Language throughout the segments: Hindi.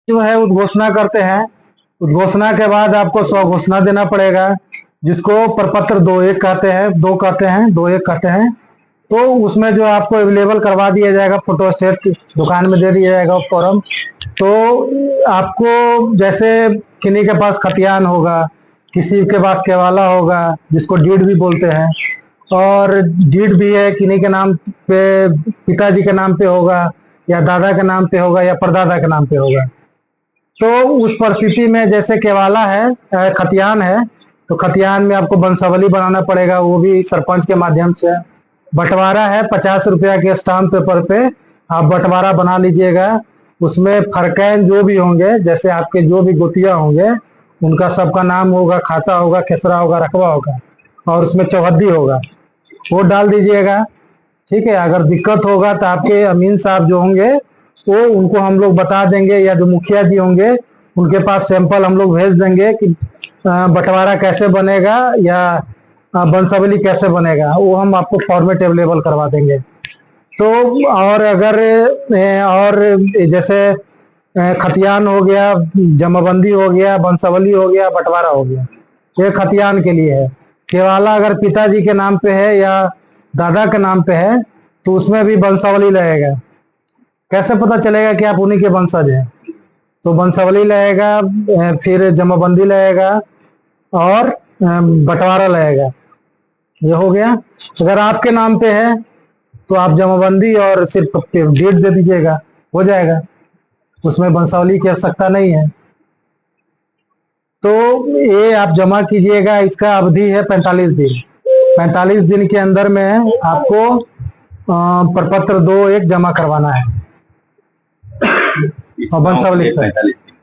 जो है उद्घोषणा करते हैं। उद्घोषणा के बाद आपको स्वघोषणा देना पड़ेगा, जिसको प्रपत्र 2-1 कहते हैं, 2 एक कहते हैं। तो उसमें जो आपको अवेलेबल करवा दिया जाएगा, फोटोस्टेट दुकान में दे दिया जाएगा फॉर्म। तो आपको जैसे किन्हीं के पास खतियान होगा, किसी के पास केवाला होगा, जिसको डीड भी बोलते हैं, और डीड भी है किन्हीं के नाम पे, पिताजी के नाम पे होगा, या दादा के नाम पे होगा, या परदादा के नाम पे होगा। तो उस परिस्थिति में जैसे केवाला है, खतियान है, तो खतियान में आपको वंशावली बनाना पड़ेगा, वो भी सरपंच के माध्यम से। बंटवारा है, 50 रुपया के स्टाम्प पेपर पे आप बंटवारा बना लीजिएगा। उसमें फरकैन जो भी होंगे, जैसे आपके जो भी गोतिया होंगे, उनका सबका नाम होगा, खाता होगा, खेसरा होगा, रकबा होगा, और उसमें चौहद्दी होगा, वो डाल दीजिएगा। ठीक है। अगर दिक्कत होगा तो आपके अमीन साहब जो होंगे, वो उनको हम लोग बता देंगे, या जो मुखिया जी होंगे उनके पास सैंपल हम लोग भेज देंगे कि बंटवारा कैसे बनेगा या वंशावली कैसे बनेगा, वो हम आपको फॉर्मेट अवेलेबल करवा देंगे। तो और अगर और जैसे खतियान हो गया, जमाबंदी हो गया, वंशावली हो गया, बंटवारा हो गया, ये खतियान के लिए है। केवाला अगर पिताजी के नाम पे है या दादा के नाम पे है, तो उसमें भी वंशावली लगेगा। कैसे पता चलेगा कि आप उन्हीं के वंशज हैं? तो वंशावली लगेगा, फिर जमाबंदी लगेगा, और बंटवारा लगेगा। ये हो गया। अगर आपके नाम पे है तो आप जमाबंदी और सिर्फ डेट दे दीजिएगा, हो जाएगा, उसमें वंशावली की आवश्यकता नहीं है। तो ये आप जमा कीजिएगा। इसका अवधि है 45 दिन। 45 दिन के अंदर में आपको प्रपत्र 2-1 जमा करवाना है, और वंशावली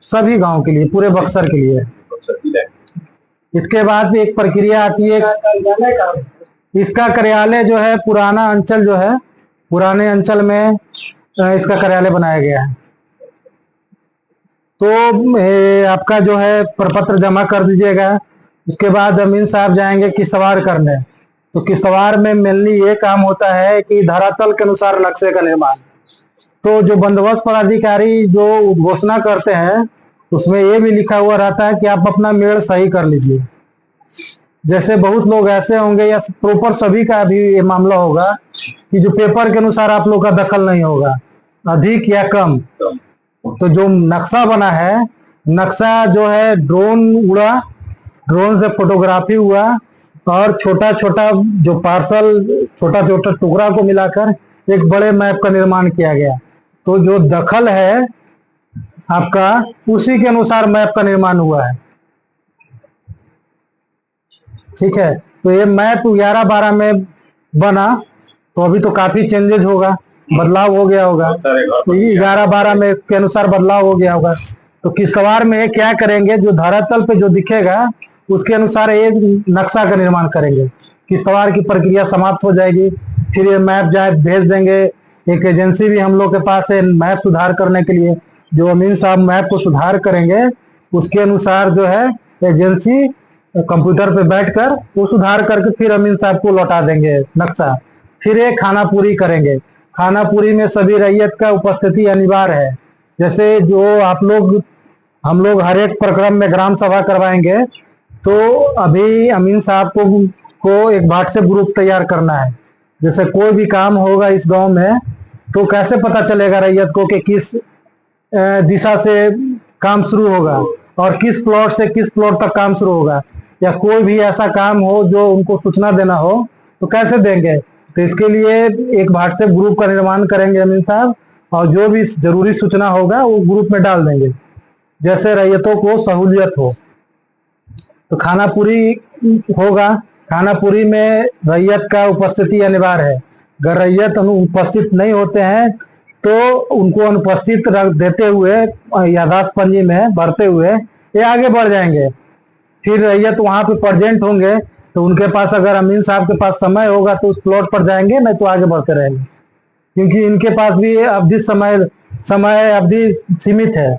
सभी गांव के लिए, पूरे बक्सर के लिए। इसके बाद एक प्रक्रिया आती है, इसका कार्यालय जो है पुराना अंचल जो है, पुराने अंचल में इसका कार्यालय बनाया गया है। तो आपका जो है प्रपत्र जमा कर दीजिएगा। उसके बाद अमीन साहब जाएंगे किश्तवाड़ करने। तो किश्तवाड़ में मेनली ये काम होता है कि धरातल के अनुसार नक्शे का निर्माण। तो जो बंदोबस्त पदाधिकारी जो घोषणा करते हैं, उसमें ये भी लिखा हुआ रहता है कि आप अपना मेड़ सही कर लीजिए। जैसे बहुत लोग ऐसे होंगे, या प्रॉपर सभी का भी ये मामला होगा कि जो पेपर के अनुसार आप लोग का दखल नहीं होगा, अधिक या कम। तो जो नक्शा बना है, नक्शा जो है ड्रोन उड़ा, ड्रोन से फोटोग्राफी हुआ, और छोटा छोटा जो पार्सल, छोटा छोटा टुकड़ा को मिलाकर एक बड़े मैप का निर्माण किया गया। तो जो दखल है आपका, उसी के अनुसार मैप का निर्माण हुआ है। ठीक है। तो ये मैप 11-12 में बना, तो अभी तो काफी चेंजेज होगा, बदलाव हो गया होगा। तो 11-12 में के अनुसार बदलाव हो गया होगा। तो किश्तवाड़ में क्या करेंगे, जो धरातल पे जो दिखेगा उसके अनुसार एक नक्शा का निर्माण करेंगे। किश्तवाड़ की प्रक्रिया समाप्त हो जाएगी, फिर ये मैप जाए भेज देंगे। एक एजेंसी भी हम लोग के पास है मैप सुधार करने के लिए। जो अमीन साहब मैप को सुधार करेंगे, उसके अनुसार जो है एजेंसी कंप्यूटर पे बैठकर वो सुधार करके फिर अमीन साहब को लौटा देंगे नक्शा। फिर एक खाना पूरी करेंगे। खाना पूरी में सभी रैयत का उपस्थिति अनिवार्य है। जैसे जो आप लोग, हम लोग हर एक प्रक्रम में ग्राम सभा करवाएंगे, तो अभी अमीन साहब को एक व्हाट्सएप ग्रुप तैयार करना है। जैसे कोई भी काम होगा इस गांव में, तो कैसे पता चलेगा रैयत को कि किस दिशा से काम शुरू होगा, और किस प्लॉट से किस प्लॉट तक काम शुरू होगा, या कोई भी ऐसा काम हो जो उनको सूचना देना हो, तो कैसे देंगे? तो इसके लिए एक व्हाट्सएप ग्रुप का निर्माण करेंगे अमीन साहब, और जो भी जरूरी सूचना होगा वो ग्रुप में डाल देंगे, जैसे रैयतों को सहूलियत हो। तो खाना पूरी होगा। खाना पूरी में रैयत का उपस्थिति अनिवार्य है। अगर रैयत उपस्थित नहीं होते हैं, तो उनको अनुपस्थित रख देते हुए यादाश्त पंजी में भरते हुए ये आगे बढ़ जाएंगे। फिर रैयत वहां पे प्रेजेंट होंगे, तो उनके पास अगर अमीन साहब के पास समय होगा तो उस प्लॉट पर जाएंगे, नहीं तो आगे बढ़ते रहेंगे। क्योंकि इनके पास भी अवधि समय अवधि सीमित है,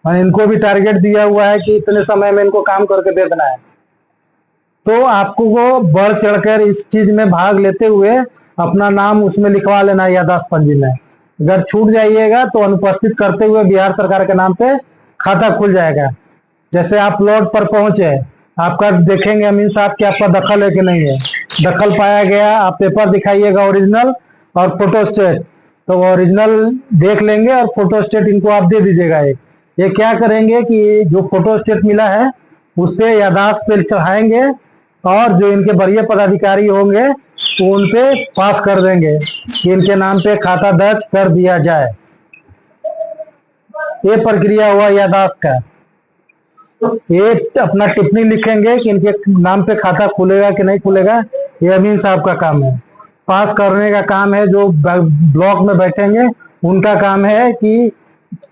और इनको भी टारगेट दिया हुआ है कि इतने समय में इनको काम करके दे देना है। तो आपको वो बढ़ चढ़कर इस चीज में भाग लेते हुए अपना नाम उसमें लिखवा लेना है यादाश्त पंजी में। अगर छूट जाइएगा तो अनुपस्थित करते हुए बिहार सरकार के नाम पे खाता खुल जाएगा। जैसे आप प्लॉट पर पहुंचे, आपका देखेंगे अमीन साहब कि आपका दखल है कि नहीं है। दखल पाया गया, आप पेपर दिखाइएगा ओरिजिनल और फोटोस्टेट, तो ओरिजिनल देख लेंगे और फोटोस्टेट इनको आप दे दीजिएगा। ये क्या करेंगे कि जो फोटोस्टेट मिला है उस पे याददाश्त पे चढ़ाएंगे और जो इनके वरीय पदाधिकारी होंगे वो उन पे पास कर देंगे कि इनके नाम पे खाता दर्ज कर दिया जाए। ये प्रक्रिया हुआ याददाश्त का। ये अपना टिप्पणी लिखेंगे कि इनके नाम पे खाता खुलेगा कि नहीं खुलेगा, ये अमीन साहब का काम है। पास करने का काम है जो ब्लॉक में बैठेंगे उनका काम है कि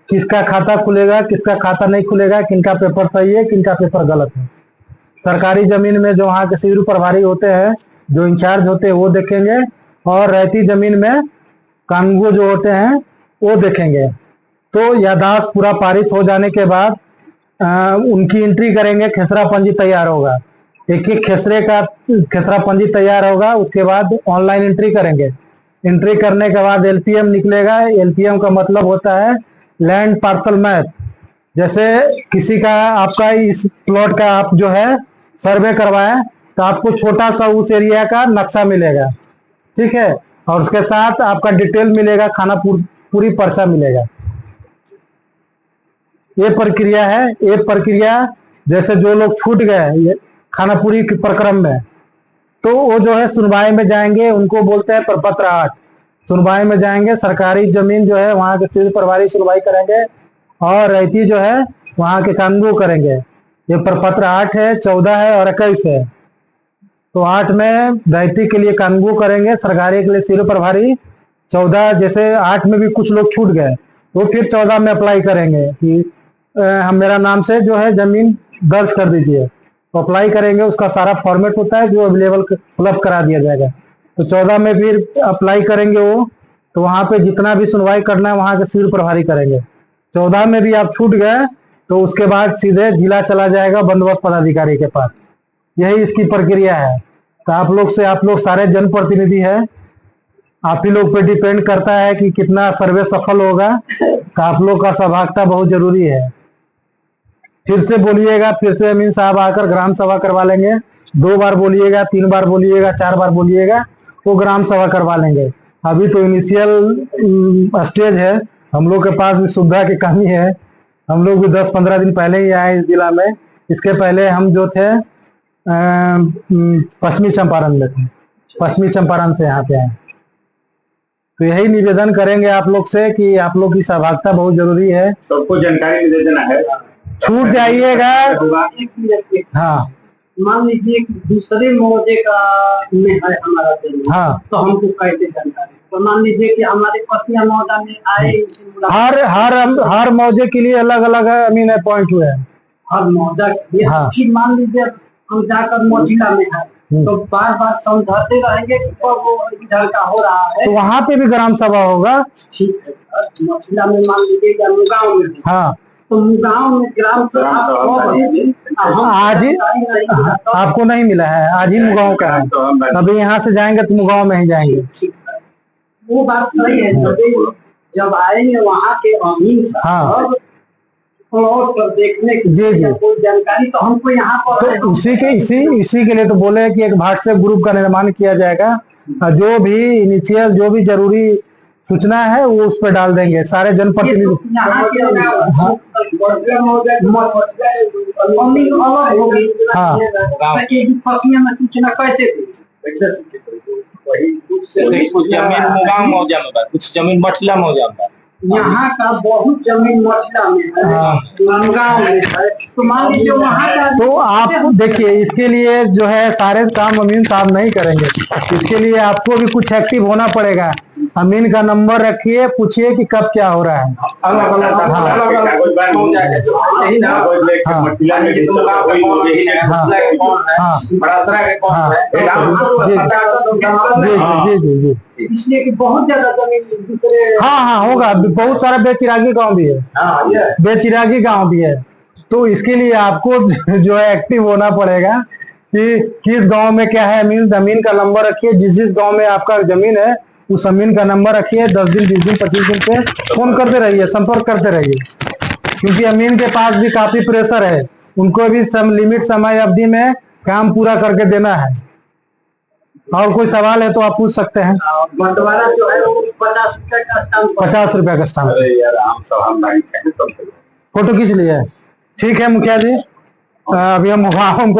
किसका खाता खुलेगा, किसका खाता नहीं खुलेगा, किनका पेपर सही है, किनका पेपर गलत है। सरकारी जमीन में जो वहाँ के सिविल प्रभारी होते हैं, जो इंचार्ज होते हैं, वो देखेंगे, और रहती जमीन में कानून जो होते हैं वो देखेंगे। तो याददाश्त पूरा पारित हो जाने के बाद उनकी एंट्री करेंगे, खेसरा पंजी तैयार होगा। एक एक खेसरे का खेसरा पंजी तैयार होगा, उसके बाद ऑनलाइन एंट्री करेंगे। एंट्री करने के बाद एलपीएम निकलेगा। एलपीएम का मतलब होता है लैंड पार्सल मैप। जैसे किसी का आपका इस प्लॉट का आप जो है सर्वे करवाएं तो आपको छोटा सा उस एरिया का नक्शा मिलेगा, ठीक है, और उसके साथ आपका डिटेल मिलेगा, खाना पूरी पर्चा मिलेगा। ये प्रक्रिया है। ये प्रक्रिया जैसे जो लोग छूट गए खानापुरी के प्रक्रम में, तो वो जो है सुनवाई में जाएंगे, उनको बोलते हैं प्रपत्र 8। सुनवाई में जाएंगे, सरकारी जमीन जो है वहाँ के सिविल प्रभारी सुनवाई करेंगे और रहती जो है वहाँ के कानून करेंगे। ये प्रपत्र 8 है, 14 है और 21 है। तो 8 में रहती के लिए कानून करेंगे, सरकारी के लिए सिविल प्रभारी। 14 जैसे 8 में भी कुछ लोग छूट गए तो फिर 14 में अप्लाई करेंगे कि हम मेरा नाम से जो है जमीन दर्ज कर दीजिए। तो अप्लाई करेंगे, उसका सारा फॉर्मेट होता है जो अवेलेबल उपलब्ध करा दिया जाएगा। तो 14 में फिर अप्लाई करेंगे वो, तो वहाँ पे जितना भी सुनवाई करना है वहाँ के सिविल प्रभारी करेंगे। 14 में भी आप छूट गए तो उसके बाद सीधे जिला चला जाएगा बंदोबस्त पदाधिकारी के पास। यही इसकी प्रक्रिया है। तो आप लोग सारे जनप्रतिनिधि हैं, आप ही लोग पे डिपेंड करता है कि कितना सर्वे सफल होगा। तो आप लोग का सहभागिता बहुत जरूरी है। फिर से बोलिएगा, फिर से अमीन साहब आकर ग्राम सभा करवा लेंगे। 2 बार बोलिएगा, 3 बार बोलिएगा, 4 बार बोलिएगा, वो ग्राम सभा करवा लेंगे। अभी तो इनिशियल स्टेज है, हम लोग के पास भी सुविधा की कमी है। हम लोग भी 10-15 दिन पहले ही आए इस जिला में। इसके पहले हम जो थे पश्चिमी चंपारण में थे, पश्चिमी चंपारण से यहाँ पे आए। तो यही निवेदन करेंगे आप लोग से कि आप लोग की सहभागिता बहुत जरूरी है। सबको जानकारी दे देना है, छूट जाइएगा। हाँ, मान लीजिए दूसरे मौजे का में है हमारा जमीन, हाँ, तो हमको कैसे जानकारी? तो मान लीजिए कि हमारे पतिया मौजा में आए, हर मौजे के लिए अलग अलग अमीन अपॉइंट हुए हैं। हर मौजा के लिए। हाँ। फिर मान लीजिए हम जाकर मोजिला में है तो बार बार समझाते रहेंगे कि वो इधर का हो रहा है, तो वहाँ पे भी ग्राम सभा होगा। ठीक है सर। मोजिला में मान लीजिए कि मुगांव में, हाँ, तो मुगांव में ग्राम सभा आज ही आपको नहीं मिला है, आज ही मुगांव का है। अभी यहाँ से जाएंगे तो मुगांव में ही जाएंगे। वो बात सही है। जब आएंगे वहाँ के अमीन साहब प्लॉट पर देखने की कोई जानकारी तो हमको यहाँ पर तो इसी के लिए तो बोले कि एक व्हाट्सएप ग्रुप का निर्माण किया जाएगा। जो भी इनिशियल जो भी जरूरी सूचना है वो उस पर डाल देंगे सारे जनप्रतिनिधि। कुछ जमीन मुगांव मौजा में बा, कुछ जमीन मठिला मौजा में बा। यहाँ का बहुत जमीन मठिला में है, गाँव में है। तो मान लीजिए वहाँ का, तो आप देखिए इसके लिए जो है सारे काम अमीन साहब नहीं करेंगे। इसके लिए आपको भी कुछ एक्टिव होना पड़ेगा। अमीन का नंबर रखिए, पूछिए कि कब क्या हो रहा है। जी जी जी, इसलिए कि बहुत ज्यादा जमीन दूसरे। हाँ, होगा। बहुत सारा बेचिरागी गांव भी है, बेचिरागी गांव भी है। तो इसके लिए आपको जो है एक्टिव होना पड़ेगा कि किस गांव में क्या है। जमीन का नंबर रखिए, जिस गांव में आपका जमीन है उस जमीन का नंबर रखिए। 10 दिन, 20 दिन, 25 दिन पे फोन करते रहिए, संपर्क करते रहिए। क्योंकि अमीन के पास भी काफी प्रेशर है, उनको भी लिमिट समय अवधि में काम पूरा करके देना है। और कोई सवाल है तो आप पूछ सकते हैं। बंटवारा जो है वो 50 रुपए का स्टाम्प, 50 रुपया का स्टाम्प। अरे यार हम सब हम नहीं कहें तो फोटो खींच लिया है। ठीक है मुखिया जी, अभी हम हमको